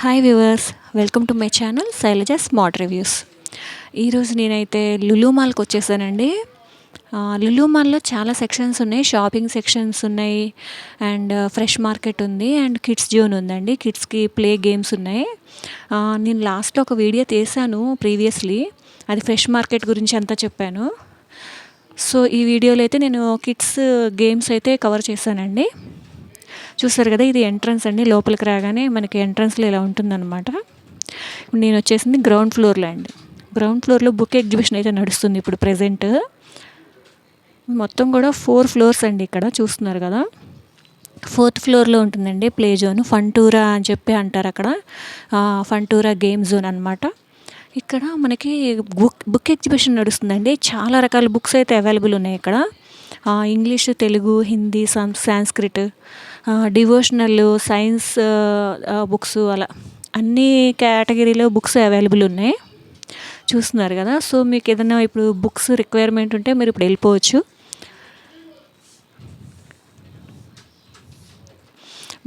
Hi viewers, welcome to my channel Shailaja smart reviews. ఈరోజు నేనైతే లులు మాల్కి వచ్చేసానండి. లులు మాల్లో చాలా సెక్షన్స్ ఉన్నాయి. షాపింగ్ సెక్షన్స్ ఉన్నాయి, అండ్ ఫ్రెష్ మార్కెట్ ఉంది, అండ్ కిడ్స్ జోన్ ఉందండి. కిడ్స్కి ప్లే గేమ్స్ ఉన్నాయి. నేను లాస్ట్లో ఒక వీడియో తీసాను ప్రీవియస్లీ, అది ఫ్రెష్ మార్కెట్ గురించి అంతా చెప్పాను. సో ఈ వీడియోలో అయితే నేను కిడ్స్ గేమ్స్ అయితే కవర్ చేశానండి. చూసారు కదా, ఇది ఎంట్రన్స్ అండి. లోపలికి రాగానే మనకి ఎంట్రన్స్లో ఇలా ఉంటుందన్నమాట. నేను వచ్చేసింది గ్రౌండ్ ఫ్లోర్లో అండి. గ్రౌండ్ ఫ్లోర్లో బుక్ ఎగ్జిబిషన్ అయితే నడుస్తుంది ఇప్పుడు ప్రజెంట్. మొత్తం కూడా 4 ఫ్లోర్స్ అండి. ఇక్కడ చూస్తున్నారు కదా, 4th ఫ్లోర్లో ఉంటుందండి ప్లే జోన్. ఫంటూరా అని చెప్పి అంటారు అక్కడ. ఫంటూరా గేమ్ జోన్ అనమాట. ఇక్కడ మనకి బుక్ ఎగ్జిబిషన్ నడుస్తుందండి. చాలా రకాల బుక్స్ అయితే అవైలబుల్ ఉన్నాయి ఇక్కడ. English, Telugu, Hindi, Sanskrit, devotional, science books, అలా అన్ని కేటగిరీలో బుక్స్ అవైలబుల్ ఉన్నాయి. చూస్తున్నారు కదా. సో మీకు ఏదైనా ఇప్పుడు బుక్స్ రిక్వైర్మెంట్ ఉంటే మీరు ఇప్పుడు వెళ్ళిపోవచ్చు.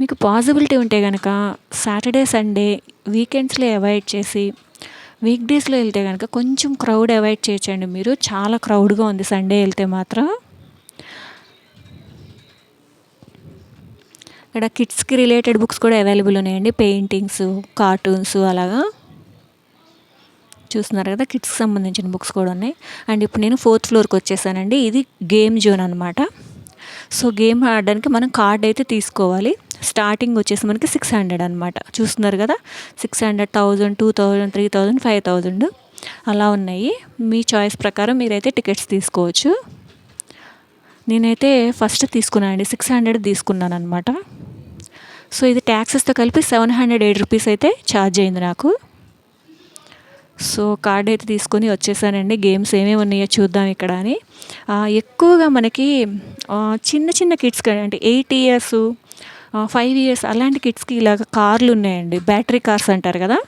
మీకు పాసిబిలిటీ ఉంటే కనుక సాటర్డే, సండే, వీకెండ్స్లో అవాయిడ్ చేసి వీక్ డేస్లో వెళ్తే కనుక కొంచెం క్రౌడ్ అవాయిడ్ చేయొచ్చండి. మీరు చాలా క్రౌడ్గా ఉంది సండే వెళ్తే మాత్రం. ఇక్కడ కిడ్స్కి రిలేటెడ్ బుక్స్ కూడా అవైలబుల్ ఉన్నాయండి. పెయింటింగ్స్, కార్టూన్స్ అలాగా. చూస్తున్నారు కదా, కిడ్స్కి సంబంధించిన బుక్స్ కూడా ఉన్నాయి. అండ్ ఇప్పుడు నేను 4th ఫ్లోర్కి వచ్చేసానండి. ఇది గేమ్ జోన్ అనమాట. సో గేమ్ ఆడడానికి మనం కార్డ్ అయితే తీసుకోవాలి. స్టార్టింగ్ వచ్చేసి మనకి 600 అనమాట. చూస్తున్నారు కదా, 600, 1000, 2000, 3000, 5000 అలా ఉన్నాయి. మీ చాయిస్ ప్రకారం మీరైతే టికెట్స్ తీసుకోవచ్చు. నేనైతే ఫస్ట్ తీసుకున్నాను అండి, 600 తీసుకున్నాను అనమాట. సో ఇది ట్యాక్సెస్తో కలిపి 708 రూపీస్ అయితే ఛార్జ్ అయింది నాకు. సో కార్డ్ అయితే తీసుకొని వచ్చేసానండి. గేమ్స్ ఏమేమి ఉన్నాయో చూద్దాం ఇక్కడ అని. ఎక్కువగా మనకి చిన్న చిన్న కిడ్స్కి అంటే 8 ఇయర్స్, 5 ఇయర్స్ అలాంటి కిడ్స్కి ఇలాగ కార్లు ఉన్నాయండి. బ్యాటరీ కార్స్ అంటారు కదా,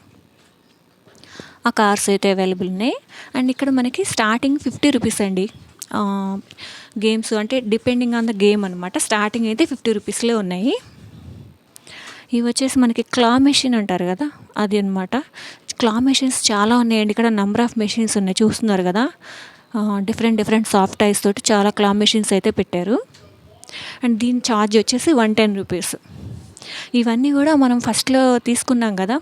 ఆ కార్స్ అయితే అవైలబుల్ ఉన్నాయి. అండ్ ఇక్కడ మనకి స్టార్టింగ్ 50 రూపీస్ అండి. గేమ్స్ అంటే డిపెండింగ్ ఆన్ ద గేమ్ అనమాట. స్టార్టింగ్ అయితే 50 రూపీస్లో ఉన్నాయి. ఇవి వచ్చేసి మనకి క్లా మెషిన్ అంటారు కదా, అది అనమాట. క్లా మెషిన్స్ చాలా ఉన్నాయండి ఇక్కడ. నెంబర్ ఆఫ్ మెషిన్స్ ఉన్నాయి. చూస్తున్నారు కదా, డిఫరెంట్ సాఫ్ట్ టైస్ తోటి చాలా క్లా మెషిన్స్ అయితే పెట్టారు. అండ్ దీని ఛార్జ్ వచ్చేసి 110 రూపీస్. ఇవన్నీ కూడా మనం ఫస్ట్లో తీసుకున్నాం కదా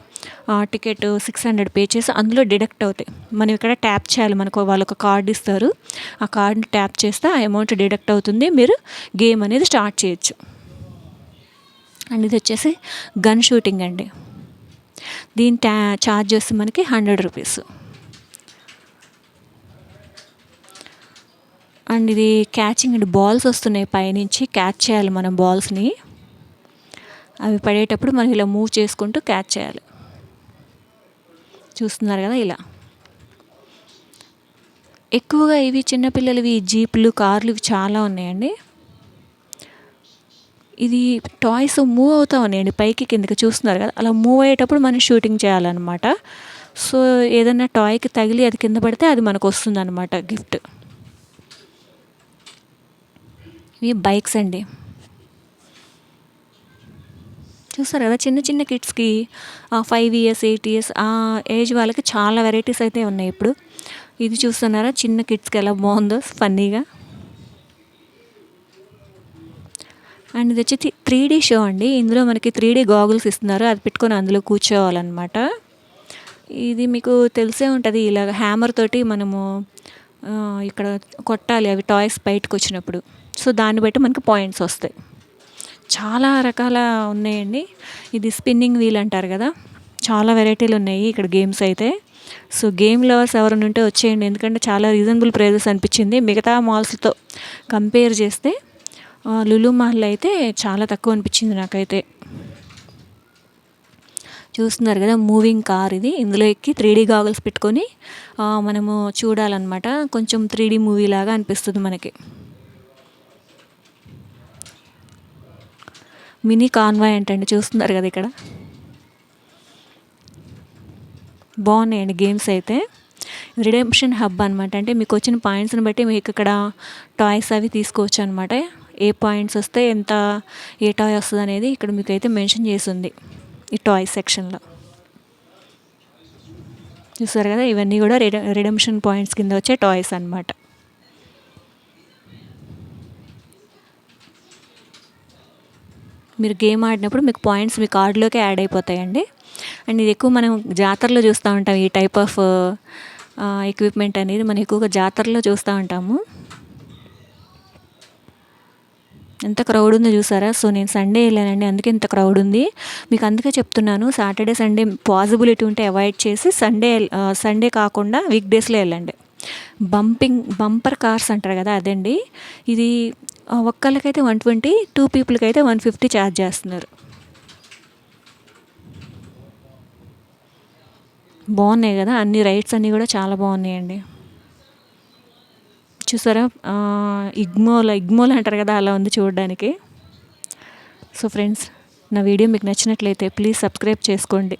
టికెట్, 600 పే చేసి అందులో డిడక్ట్ అవుతాయి. మనం ఇక్కడ ట్యాప్ చేయాలి. మనకు వాళ్ళు ఒక కార్డు ఇస్తారు. ఆ కార్డుని ట్యాప్ చేస్తే ఆ అమౌంట్ డిడక్ట్ అవుతుంది. మీరు గేమ్ అనేది స్టార్ట్ చేయొచ్చు. అండ్ ఇది వచ్చేసి గన్ షూటింగ్ అండి. దీని ఛార్జ్ వస్తే మనకి 100 రూపీస్. అండ్ ఇది క్యాచింగ్ అండి. బాల్స్ వస్తున్నాయి పైనుంచి, క్యాచ్ చేయాలి మనం బాల్స్ని. అవి పడేటప్పుడు మనం ఇలా మూవ్ చేసుకుంటూ క్యాచ్ చేయాలి. చూస్తున్నారు కదా, ఇలా ఎక్కువగా ఇవి చిన్నపిల్లలవి జీపులు, కార్లు ఇవి చాలా ఉన్నాయండి. ఇది టాయ్స్ మూవ్ అవుతూ ఉన్నాయండి పైకి కిందకి. చూస్తున్నారు కదా, అలా మూవ్ అయ్యేటప్పుడు మనం షూటింగ్ చేయాలన్నమాట. సో ఏదైనా టాయ్కి తగిలి అది కింద పడితే అది మనకు వస్తుంది అనమాట గిఫ్ట్. ఇవి బైక్స్ అండి. చూస్తారు కదా, చిన్న చిన్న కిడ్స్కి 5 ఇయర్స్, 8 ఇయర్స్ ఆ ఏజ్ వాళ్ళకి చాలా వెరైటీస్ అయితే ఉన్నాయి ఇప్పుడు. ఇది చూస్తున్నారా, చిన్న కిడ్స్కి ఎలా బాగుందో ఫన్నీగా. అండ్ ఇది వచ్చి 3D షో అండి. ఇందులో మనకి 3D గాగుల్స్ ఇస్తున్నారు. అది పెట్టుకొని అందులో కూర్చోవాలన్నమాట. ఇది మీకు తెలిసే ఉంటుంది. ఇలాగ హ్యామర్ తోటి మనము ఇక్కడ కొట్టాలి అవి టాయ్స్ బయటకు వచ్చినప్పుడు. సో దాన్ని బట్టి మనకి పాయింట్స్ వస్తాయి. చాలా రకాల ఉన్నాయండి. ఇది స్పిన్నింగ్ వీల్ అంటారు కదా, చాలా వెరైటీలు ఉన్నాయి ఇక్కడ గేమ్స్ అయితే. సో గేమ్ లవర్స్ ఎవరైనా ఉంటే వచ్చేయండి. ఎందుకంటే చాలా రీజనబుల్ ప్రైజెస్ అనిపించింది మిగతా మాల్స్తో కంపేర్ చేస్తే. లులు మాల్ అయితే చాలా తక్కువ అనిపించింది నాకైతే. చూస్తున్నారు కదా, మూవింగ్ కార్ ఇది. ఇందులో ఎక్కి 3D గాగుల్స్ పెట్టుకొని మనము చూడాలన్నమాట. కొంచెం 3D మూవీ లాగా అనిపిస్తుంది మనకి. మినీ కాన్వాయ్ అంటండి. చూస్తున్నారు కదా, ఇక్కడ బాగున్నాయండి గేమ్స్ అయితే. రిడెంప్షన్ హబ్ అనమాట. అంటే మీకు వచ్చిన పాయింట్స్ని బట్టి మీకు ఇక్కడ టాయ్స్ అవి తీసుకోవచ్చు అనమాట. ఏ పాయింట్స్ వస్తే ఎంత, ఏ టాయ్ వస్తుంది అనేది ఇక్కడ మీకు అయితే మెన్షన్ చేసి ఉంది ఈ టాయ్ సెక్షన్లో. చూసారు కదా, ఇవన్నీ కూడా రిడెంప్షన్ పాయింట్స్ కింద వచ్చే టాయ్స్ అనమాట. మీరు గేమ్ ఆడినప్పుడు మీకు పాయింట్స్ మీ కార్డులోకి యాడ్ అయిపోతాయండి. అండ్ ఇది ఎక్కువ మనం జాతరలో చూస్తూ ఉంటాం. ఈ టైప్ ఆఫ్ ఎక్విప్మెంట్ అనేది మనం ఎక్కువగా జాతరలో చూస్తూ ఉంటాము. ఎంత క్రౌడ్ ఉందో చూసారా. సో నేను సండే వెళ్ళానండి, అందుకే ఇంత క్రౌడ్ ఉంది. మీకు అందుకే చెప్తున్నాను, సాటర్డే సండే పాసిబిలిటీ ఉంటే అవాయిడ్ చేసి సండే కాకుండా వీక్ డేస్లో వెళ్ళండి. బంపర్ కార్స్ అంటారు కదా, అదండి ఇది. ఒక్కళ్ళకైతే 120, 2 పీపుల్కి అయితే 150 ఛార్జ్ చేస్తున్నారు. బాగున్నాయి కదా, అన్ని రైడ్స్ అన్నీ కూడా చాలా బాగున్నాయండి. చూసారా, ఇగ్మోల్ అంటారు కదా, అలా ఉంది చూడడానికి. సో ఫ్రెండ్స్, నా వీడియో మీకు నచ్చినట్లయితే ప్లీజ్ సబ్స్క్రైబ్ చేసుకోండి.